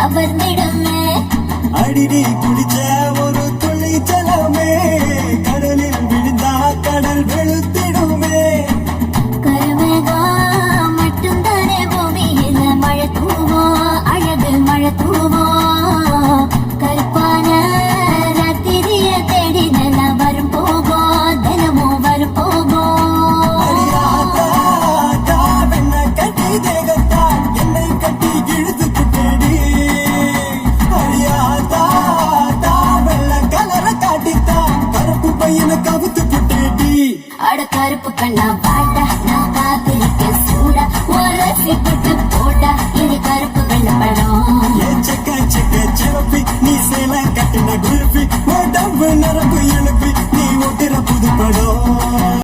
கவர்ந்திடுமே. அடிடி குடிச்ச ஒரு துளி ஜலமே கடலில் விழுந்தா கடல் வெளுத்திடுமே. கருமேகம் மட்டும்தானே பூமியில மழை தூவோம், அழகு மழை தூவோம். கருப்பான ராத்திரிய தேடி நிலா வரும் போகும், தினமும் வரும் போகும். அடியாத்தா வெண்ண கட்டி தேகத்தா என்னை கட்டி இழுத்து குட்டேடி. அடியாத்தா வெள்ள கலர காட்டித்தா கருப்பு பையனை கவுத்து குட்டேடி. அட கருப்பு கண்ணா பாட்டா நான் காத்திருக்க சூடா ஒரு போட்டு போட்டா இனி கருப்பு வெள்ள படம்